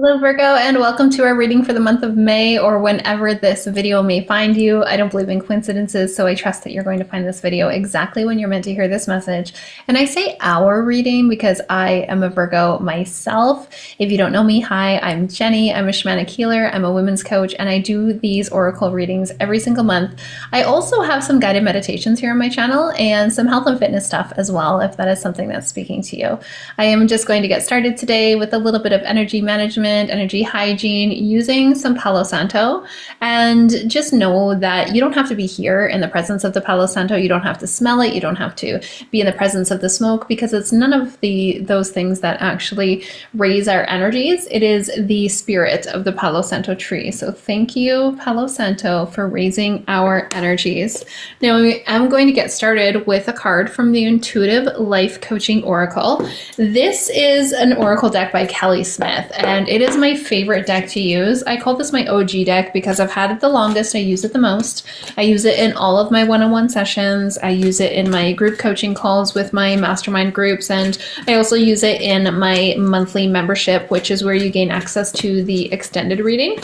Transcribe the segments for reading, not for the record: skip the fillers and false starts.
Hello Virgo, and welcome to our reading for the month of May, or whenever this video may find you. I don't believe in coincidences, so I trust that you're going to find this video exactly when you're meant to hear this message. And I say our reading because I am a Virgo myself. If you don't know me, hi, I'm Jenny. I'm a shamanic healer. I'm a women's coach, and I do these oracle readings every single month. I also have some guided meditations here on my channel and some health and fitness stuff as well, if that is something that's speaking to you. I am just going to get started today with a little bit of energy management, energy hygiene, using some Palo Santo. And just know that you don't have to be here in the presence of the Palo Santo. You don't have to smell it. You don't have to be in the presence of the smoke, because it's none of those things that actually raise our energies. It is the spirit of the Palo Santo tree. So thank you, Palo Santo, for raising our energies. Now I'm going to get started with a card from the Intuitive Life Coaching Oracle. This is an oracle deck by Kelly Smith, and it is my favorite deck to use. I call this my OG deck because I've had it the longest. I use it the most. I use it in all of my one-on-one sessions. I use it in my group coaching calls with my mastermind groups, and I also use it in my monthly membership, which is where you gain access to the extended reading.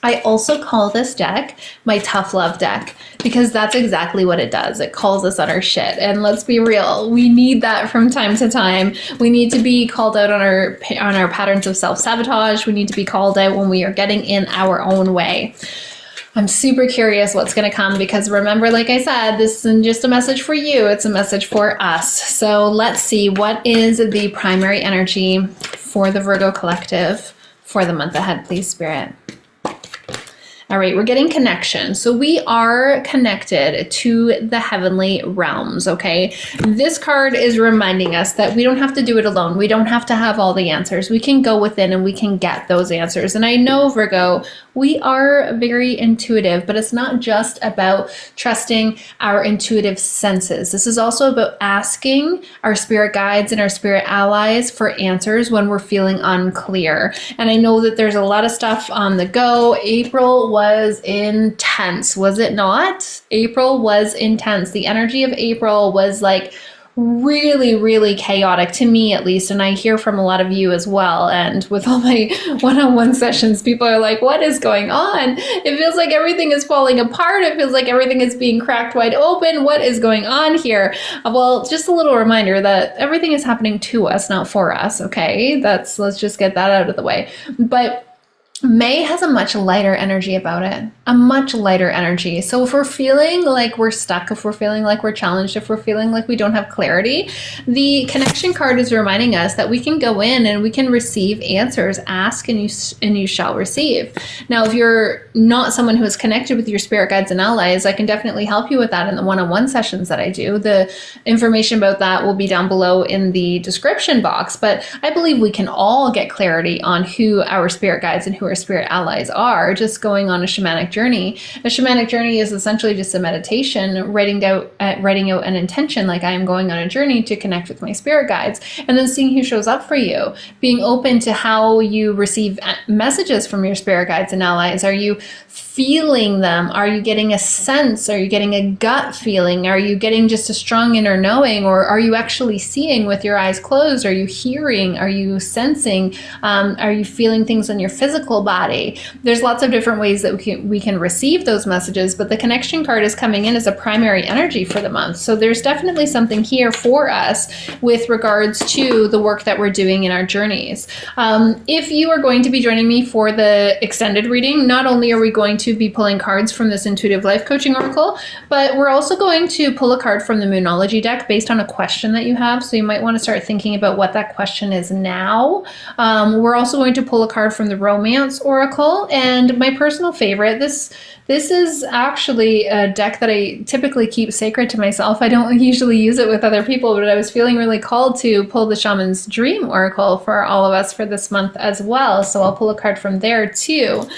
I also call this deck my tough love deck, because that's exactly what it does. It calls us on our shit. And let's be real, we need that from time to time. We need to be called out on our patterns of self-sabotage. We need to be called out when we are getting in our own way. I'm super curious what's going to come, because remember, like I said, this isn't just a message for you, it's a message for us. So let's see, what is the primary energy for the Virgo collective for the month ahead, please, Spirit? All right, we're getting connection. So we are connected to the heavenly realms, okay? This card is reminding us that we don't have to do it alone. We don't have to have all the answers. We can go within and we can get those answers. And I know, Virgo, we are very intuitive, but it's not just about trusting our intuitive senses. This is also about asking our spirit guides and our spirit allies for answers when we're feeling unclear. And I know that there's a lot of stuff on the go. April was intense, was it not? April was intense. The energy of April was like really, really chaotic, to me at least, and I hear from a lot of you as well. And with all my one-on-one sessions, people are like, what is going on? It feels like everything is falling apart. It feels like everything is being cracked wide open. What is going on here? Well, just a little reminder that everything is happening to us, not for us, okay? Let's just get that out of the way. But May has a much lighter energy about it, a much lighter energy. So if we're feeling like we're stuck, if we're feeling like we're challenged, if we're feeling like we don't have clarity, the connection card is reminding us that we can go in and we can receive answers. Ask and you shall receive. Now, if you're not someone who is connected with your spirit guides and allies, I can definitely help you with that in the one-on-one sessions that I do. The information about that will be down below in the description box, but I believe we can all get clarity on who our spirit guides and who our spirit allies are, just going on a shamanic journey. A shamanic journey is essentially just a meditation, writing out an intention, like I am going on a journey to connect with my spirit guides, and then seeing who shows up for you, being open to how you receive messages from your spirit guides and allies. Are you feeling them? Are you getting a sense? Are you getting a gut feeling? Are you getting just a strong inner knowing? Or are you actually seeing with your eyes closed? Are you hearing? Are you sensing? Are you feeling things on your physical body? There's lots of different ways that we can receive those messages, but the connection card is coming in as a primary energy for the month. So there's definitely something here for us with regards to the work that we're doing in our journeys. If you are going to be joining me for the extended reading, not only are we going to be pulling cards from this Intuitive Life Coaching Oracle, but we're also going to pull a card from the Moonology deck based on a question that you have. So you might want to start thinking about what that question is now. We're also going to pull a card from the Romance Oracle, and my personal favorite, this is actually a deck that I typically keep sacred to myself. I don't usually use it with other people, but I was feeling really called to pull the Shaman's Dream Oracle for all of us for this month as well. So I'll pull a card from there too.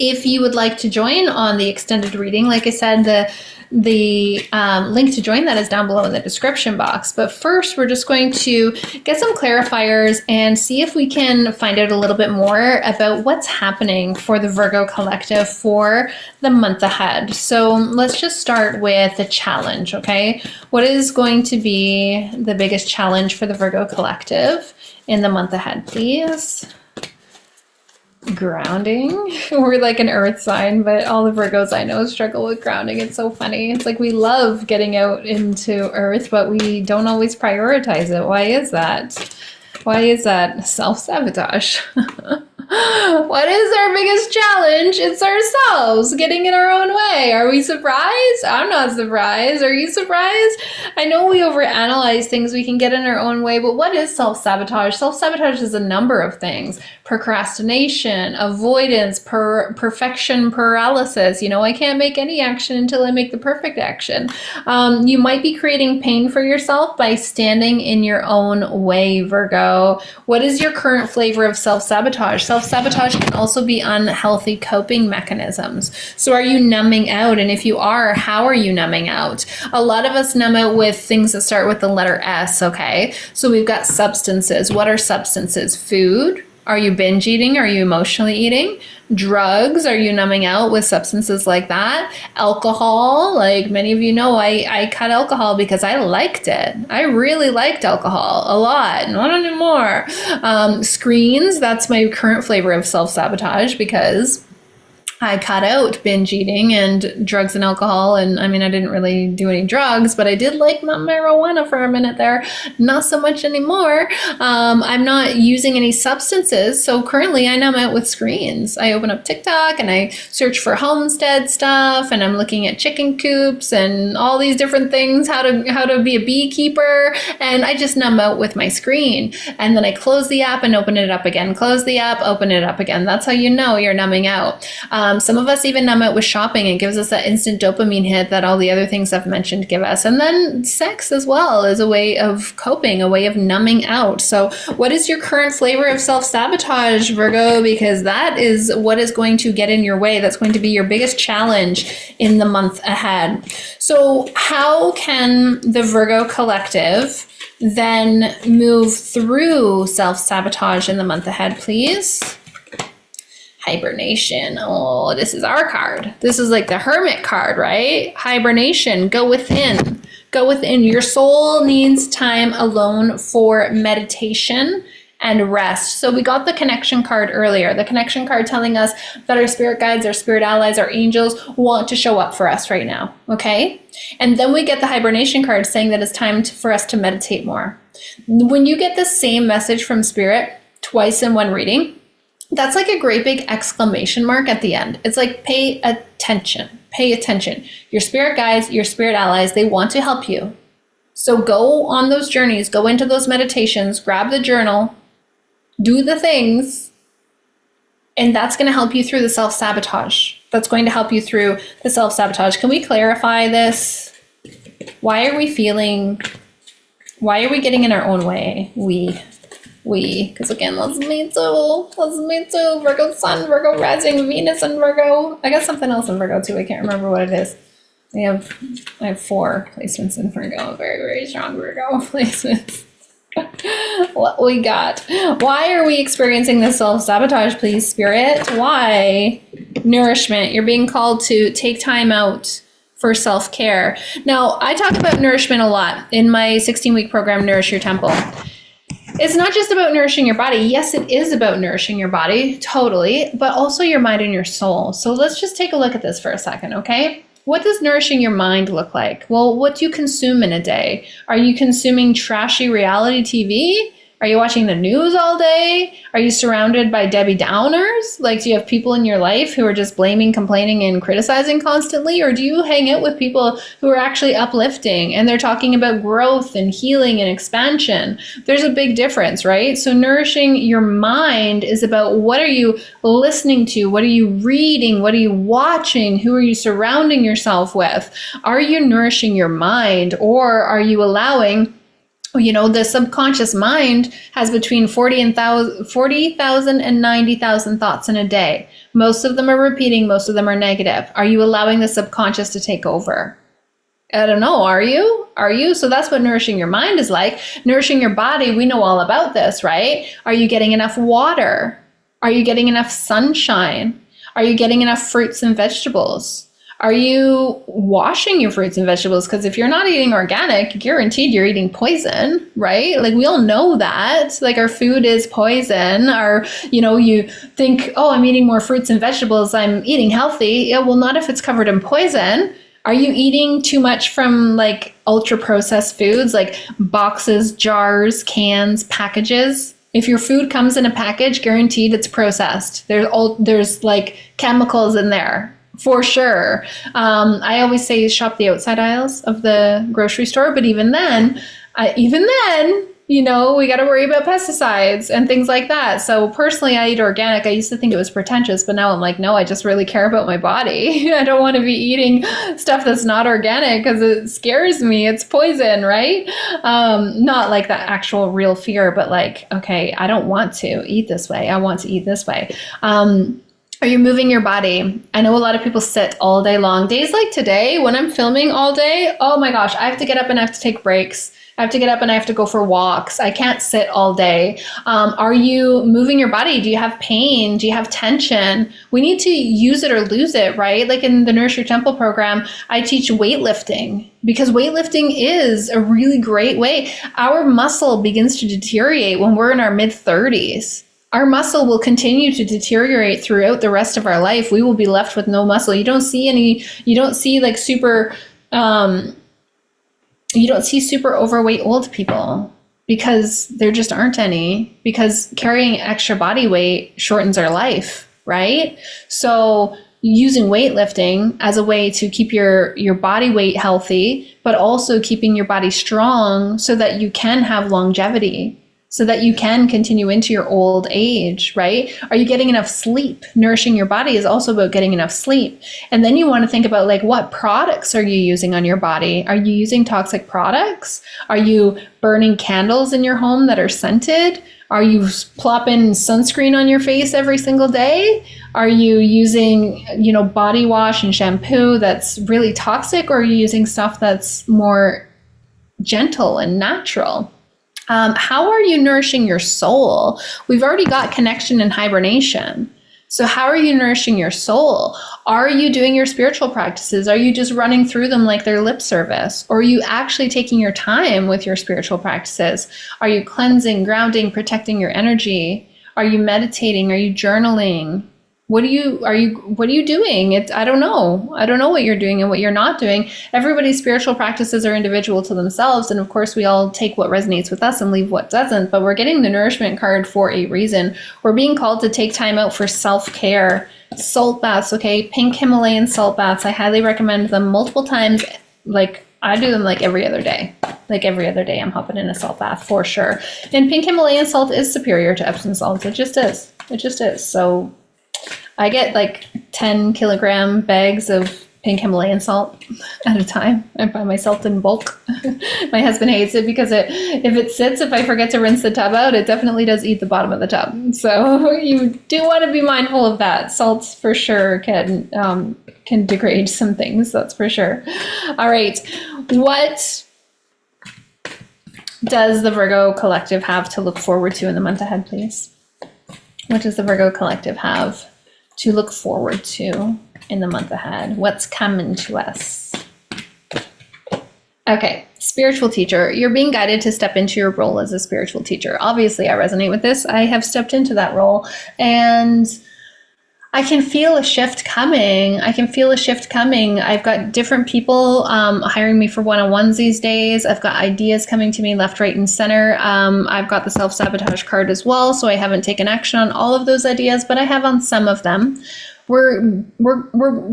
If you would like to join on the extended reading, like I said, the link to join that is down below in the description box. But first, we're just going to get some clarifiers and see if we can find out a little bit more about what's happening for the Virgo collective for the month ahead. So let's just start with the challenge, okay? What is going to be the biggest challenge for the Virgo collective in the month ahead, please? Grounding. We're like an earth sign, but all the Virgos I know struggle with grounding. It's so funny. It's like we love getting out into earth, but we don't always prioritize it. Why is that? Why is that? Self-sabotage. What is our biggest challenge? It's ourselves getting in our own way. Are we surprised? I'm not surprised. Are you surprised? I know we overanalyze things. We can get in our own way, but what is self-sabotage? Self-sabotage is a number of things. Procrastination, avoidance, perfection paralysis. You know, I can't make any action until I make the perfect action. You might be creating pain for yourself by standing in your own way, Virgo. What is your current flavor of self-sabotage? Self-sabotage can also be unhealthy coping mechanisms. So are you numbing out? And if you are, how are you numbing out? A lot of us numb out with things that start with the letter S, okay? So we've got substances. What are substances? Food. Are you binge eating? Are you emotionally eating? Drugs, are you numbing out with substances like that? Alcohol, like many of you know, I cut alcohol because I liked it. I really liked alcohol a lot, not anymore. Screens, that's my current flavor of self-sabotage because I cut out binge eating and drugs and alcohol. And I mean, I didn't really do any drugs, but I did like my marijuana for a minute there. Not so much anymore. I'm not using any substances. So currently I numb out with screens. I open up TikTok and I search for homestead stuff and I'm looking at chicken coops and all these different things, how to be a beekeeper. And I just numb out with my screen. And then I close the app and open it up again. Close the app, open it up again. That's how you know you're numbing out. Some of us even numb out with shopping. It gives us that instant dopamine hit that all the other things I've mentioned give us. And then sex as well is a way of coping, a way of numbing out. So what is your current flavor of self-sabotage, Virgo? Because that is what is going to get in your way. That's going to be your biggest challenge in the month ahead. So how can the Virgo collective then move through self-sabotage in the month ahead, please? Hibernation. Oh, this is our card. This is like the Hermit card, right? Hibernation. Go within. Go within. Your soul needs time alone for meditation and rest. So we got the connection card earlier. The connection card telling us that our spirit guides, our spirit allies, our angels want to show up for us right now. Okay? And then we get the hibernation card saying that it's time for us to meditate more. When you get the same message from spirit twice in one reading, that's like a great big exclamation mark at the end. It's like, pay attention, pay attention. Your spirit guides, your spirit allies, they want to help you. So go on those journeys, go into those meditations, grab the journal, do the things, and that's going to help you through the self-sabotage. That's going to help you through the self-sabotage. Can we clarify this? Why are we getting in our own way? Because again, that's me too, Virgo Sun, Virgo Rising, Venus and Virgo. I got something else in Virgo too, I can't remember what it is. I have 4 placements in Virgo, very, very strong Virgo placements. What we got? Why are we experiencing this self-sabotage, please, Spirit? Why? Nourishment, you're being called to take time out for self-care. Now, I talk about nourishment a lot in my 16-week program, Nourish Your Temple. It's not just about nourishing your body. Yes, it is about nourishing your body, totally, but also your mind and your soul. So let's just take a look at this for a second, okay? What does nourishing your mind look like? Well, what do you consume in a day? Are you consuming trashy reality TV? Are you watching the news all day? Are you surrounded by Debbie Downers? Like, do you have people in your life who are just blaming, complaining, and criticizing constantly? Or do you hang out with people who are actually uplifting and they're talking about growth and healing and expansion? There's a big difference, right? So nourishing your mind is about what are you listening to? What are you reading? What are you watching? Who are you surrounding yourself with? Are you nourishing your mind, or are you allowing, you know, the subconscious mind has between 40,000 and 90,000 thoughts in a day. Most of them are repeating, most of them are negative. Are you allowing the subconscious to take over? I don't know, are you? Are you? So that's what nourishing your mind is like. Nourishing your body, we know all about this, right? Are you getting enough water? Are you getting enough sunshine? Are you getting enough fruits and vegetables? Are you washing your fruits and vegetables? Because if you're not eating organic, guaranteed you're eating poison, right? Like we all know that. Like our food is poison. You think, oh, I'm eating more fruits and vegetables, I'm eating healthy. Yeah, well, not if it's covered in poison. Are you eating too much from like ultra processed foods, like boxes, jars, cans, packages? If your food comes in a package, guaranteed it's processed. There's like chemicals in there for sure. I always say shop the outside aisles of the grocery store, but even then, we got to worry about pesticides and things like that. So personally, I eat organic. I used to think it was pretentious, but now I'm like, no, I just really care about my body. I don't want to be eating stuff that's not organic because it scares me. It's poison, right? Not like that actual real fear, but like, okay, I don't want to eat this way. I want to eat this way. Are you moving your body? I know a lot of people sit all day long. Days like today, when I'm filming all day, oh my gosh, I have to get up and I have to take breaks. I have to get up and I have to go for walks. I can't sit all day. Are you moving your body? Do you have pain? Do you have tension? We need to use it or lose it, right? Like in the Nourish Your Temple program, I teach weightlifting because weightlifting is a really great way. Our muscle begins to deteriorate when we're in our mid-30s. Our muscle will continue to deteriorate throughout the rest of our life. We will be left with no muscle. You don't see super overweight old people because there just aren't any, because carrying extra body weight shortens our life, right? So using weightlifting as a way to keep your body weight healthy, but also keeping your body strong so that you can have longevity, so that you can continue into your old age, right? Are you getting enough sleep? Nourishing your body is also about getting enough sleep. And then you want to think about like, what products are you using on your body? Are you using toxic products? Are you burning candles in your home that are scented? Are you plopping sunscreen on your face every single day? Are you using, body wash and shampoo that's really toxic? Or are you using stuff that's more gentle and natural? How are you nourishing your soul? We've already got connection and hibernation. So how are you nourishing your soul? Are you doing your spiritual practices? Are you just running through them like they're lip service? Or are you actually taking your time with your spiritual practices? Are you cleansing, grounding, protecting your energy? Are you meditating? Are you journaling? What are you doing? I don't know. I don't know what you're doing and what you're not doing. Everybody's spiritual practices are individual to themselves. And of course, we all take what resonates with us and leave what doesn't. But we're getting the nourishment card for a reason. We're being called to take time out for self-care. Salt baths, okay? Pink Himalayan salt baths. I highly recommend them multiple times. Like I do them like every other day. Like every other day, I'm hopping in a salt bath for sure. And pink Himalayan salt is superior to Epsom salt. It just is. It just is. So I get like 10 kilogram bags of pink Himalayan salt at a time. I buy my salt in bulk. My husband hates it because if I forget to rinse the tub out, it definitely does eat the bottom of the tub. So you do want to be mindful of that. Salts for sure can degrade some things, that's for sure. All right, what does the Virgo Collective have to look forward to in the month ahead, please? What does the Virgo Collective have to look forward to in the month ahead? What's coming to us? Okay, spiritual teacher. You're being guided to step into your role as a spiritual teacher. Obviously, I resonate with this. I have stepped into that role and I can feel a shift coming. I've got different people hiring me for one-on-ones these days. I've got ideas coming to me left, right, and center. I've got the self-sabotage card as well, so I haven't taken action on all of those ideas, but I have on some of them. We're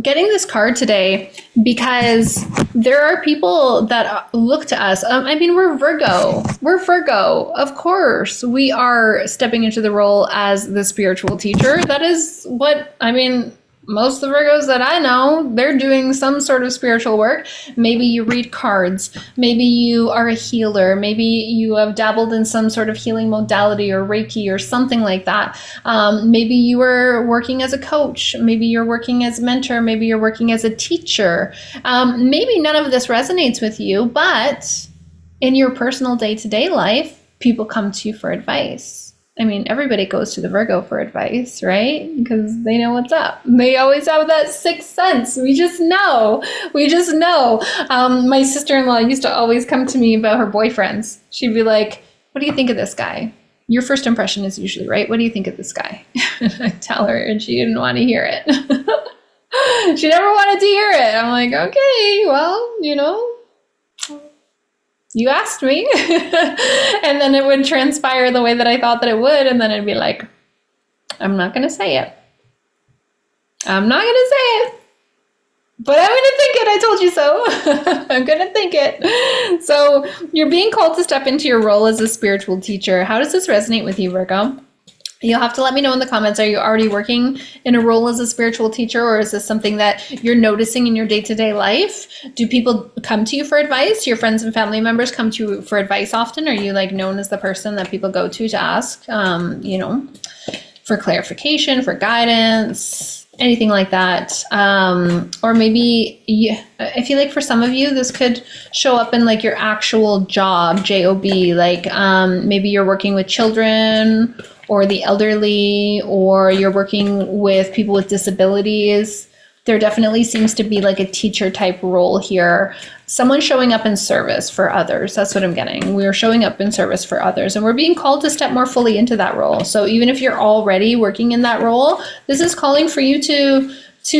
getting this card today because there are people that look to us. We're Virgo. We're Virgo. Of course, we are stepping into the role as the spiritual teacher. That is what, most of the Virgos that I know, they're doing some sort of spiritual work. Maybe you read cards. Maybe you are a healer. Maybe you have dabbled in some sort of healing modality or Reiki or something like that. Maybe you are working as a coach. Maybe you're working as a mentor. Maybe you're working as a teacher. Maybe none of this resonates with you, but in your personal day-to-day life, people come to you for advice. I mean, everybody goes to the Virgo for advice, right? Because they know what's up. They always have that sixth sense. We just know. We just know. My sister-in-law used to always come to me about her boyfriends. She'd be like, what do you think of this guy? Your first impression is usually right. What do you think of this guy? I'd tell her, and she didn't want to hear it. She never wanted to hear it. I'm like, okay, well, you asked me. And then it would transpire the way that I thought that it would. And then I'd be like, I'm not going to say it. I'm not going to say it. But I'm going to think it. I told you so. I'm going to think it. So you're being called to step into your role as a spiritual teacher. How does this resonate with you, Virgo? You'll have to let me know in the comments. Are you already working in a role as a spiritual teacher, or is this something that you're noticing in your day-to-day life? Do people come to you for advice? Your friends and family members come to you for advice often? Are you like known as the person that people go to ask, for clarification, for guidance, anything like that? Or maybe I feel like for some of you, this could show up in like your actual job, J-O-B, like maybe you're working with children or the elderly, or you're working with people with disabilities. There definitely seems to be like a teacher type role here. Someone showing up in service for others. That's what I'm getting. We're showing up in service for others, and we're being called to step more fully into that role. So even if you're already working in that role, this is calling for you to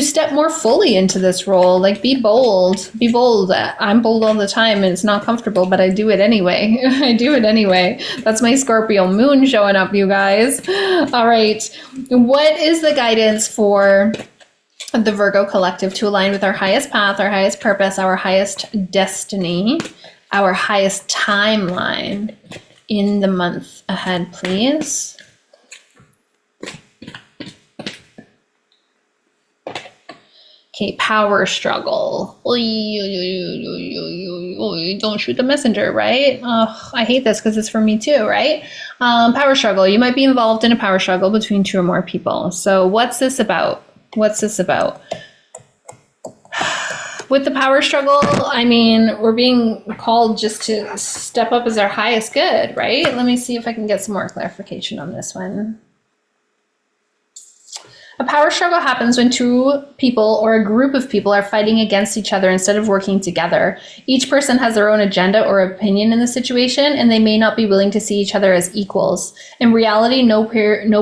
step more fully into this role. Like, be bold. Be bold. I'm bold all the time, and it's not comfortable, but I do it anyway. I do it anyway. That's my Scorpio moon showing up, you guys. All right. What is the guidance for the Virgo collective to align with our highest path, our highest purpose, our highest destiny, our highest timeline in the month ahead, please? Okay, power struggle. Don't shoot the messenger, right? Oh, I hate this because it's for me too, right? Power struggle. You might be involved in a power struggle between two or more people. So what's this about? What's this about? With the power struggle, I mean, we're being called just to step up as our highest good, right? Let me see if I can get some more clarification on this one. A power struggle happens when two people or a group of people are fighting against each other instead of working together. Each person has their own agenda or opinion in the situation, and they may not be willing to see each other as equals. In reality, no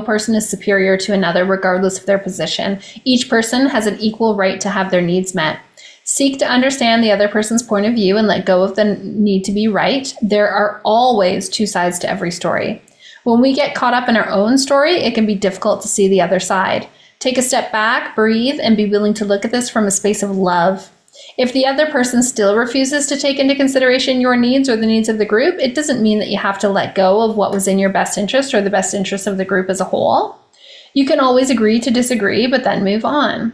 person is superior to another, regardless of their position. Each person has an equal right to have their needs met. Seek to understand the other person's point of view and let go of the need to be right. There are always two sides to every story. When we get caught up in our own story, it can be difficult to see the other side. Take a step back, breathe, and be willing to look at this from a space of love. If the other person still refuses to take into consideration your needs or the needs of the group, it doesn't mean that you have to let go of what was in your best interest or the best interest of the group as a whole. You can always agree to disagree, but then move on.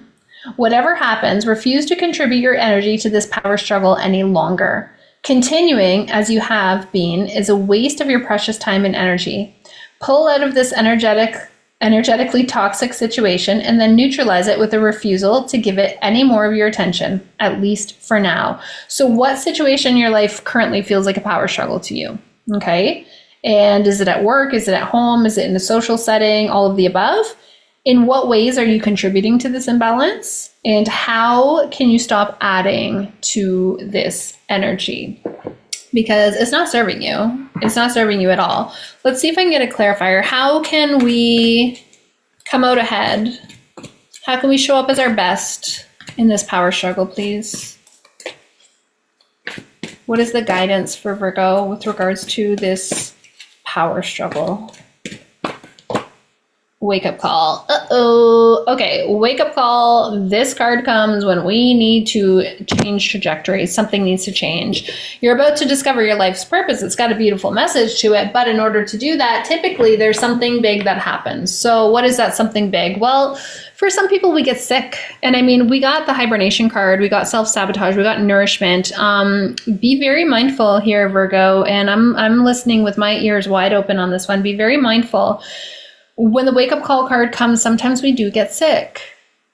Whatever happens, refuse to contribute your energy to this power struggle any longer. Continuing as you have been is a waste of your precious time and energy. Pull out of this energetically toxic situation and then neutralize it with a refusal to give it any more of your attention, at least for now. So what situation in your life currently feels like a power struggle to you? Okay. And is it at work? Is it at home? Is it in a social setting? All of the above? In what ways are you contributing to this imbalance? And how can you stop adding to this energy? Because it's not serving you. It's not serving you at all. Let's see if I can get a clarifier. How can we come out ahead? How can we show up as our best in this power struggle, please? What is the guidance for Virgo with regards to this power struggle? Wake up call. Uh-oh. Okay, wake up call. This card comes when we need to change trajectory. Something needs to change. You're about to discover your life's purpose. It's got a beautiful message to it, but in order to do that, typically there's something big that happens. So what is that something big? Well, for some people, we get sick. And I mean, we got the Hibernation card, we got self-sabotage, we got nourishment. Be very mindful here, Virgo, and I'm listening with my ears wide open on this one. Be very mindful. When the wake up call card comes, sometimes we do get sick.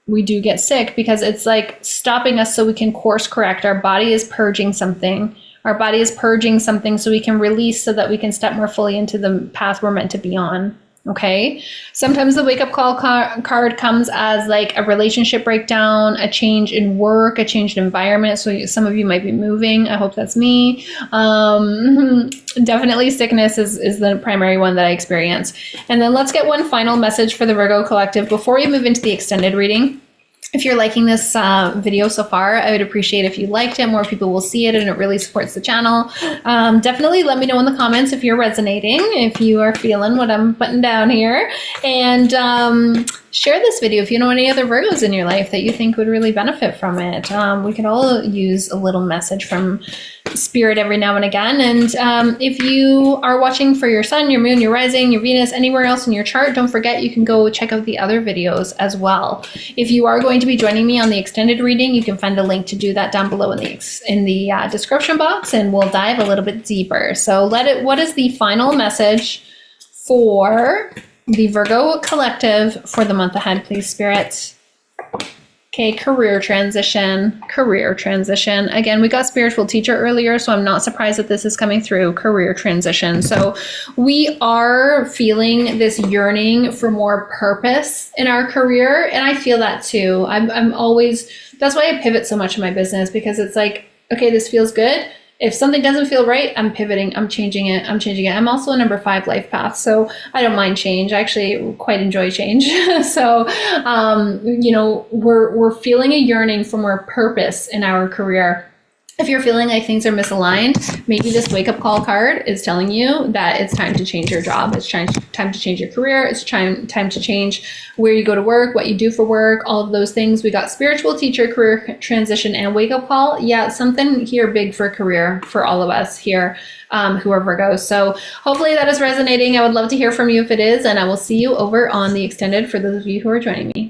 We do get sick because it's like stopping us so we can course correct. Our body is purging something. Our body is purging something so we can release so that we can step more fully into the path we're meant to be on. Okay. Sometimes the wake up call card comes as like a relationship breakdown, a change in work, a change in environment. So some of you might be moving. I hope that's me. Definitely sickness is the primary one that I experience. And then let's get one final message for the Virgo collective before we move into the extended reading. If you're liking this video so far, I would appreciate if you liked it. More people will see it and it really supports the channel. Definitely let me know in the comments if you're resonating, if you are feeling what I'm putting down here. And share this video if you know any other Virgos in your life that you think would really benefit from it. We could all use a little message from Spirit every now and again. And if you are watching for your sun, your moon, your rising, your Venus, anywhere else in your chart, don't forget you can go check out the other videos as well. If you are going to be joining me on the extended reading, you can find a link to do that down below in the description box, and we'll dive a little bit deeper. So what is the final message for the Virgo collective for the month ahead, please, Spirit? Okay, career transition. Again, we got spiritual teacher earlier, so I'm not surprised that this is coming through, career transition. So we are feeling this yearning for more purpose in our career, and I feel that too. I'm always, that's why I pivot so much in my business, because it's like, okay, this feels good. If something doesn't feel right, I'm pivoting, I'm changing it. I'm also a number 5 life path, so I don't mind change. I actually quite enjoy change. So, you know, we're feeling a yearning for more purpose in our career. If you're feeling like things are misaligned, maybe this wake-up call card is telling you that it's time to change your job. It's time to change your career. It's time to change where you go to work, what you do for work, all of those things. We got spiritual teacher, career transition, and wake-up call. Yeah, something here big for career for all of us here who are Virgos. So hopefully that is resonating. I would love to hear from you if it is, and I will see you over on the extended for those of you who are joining me.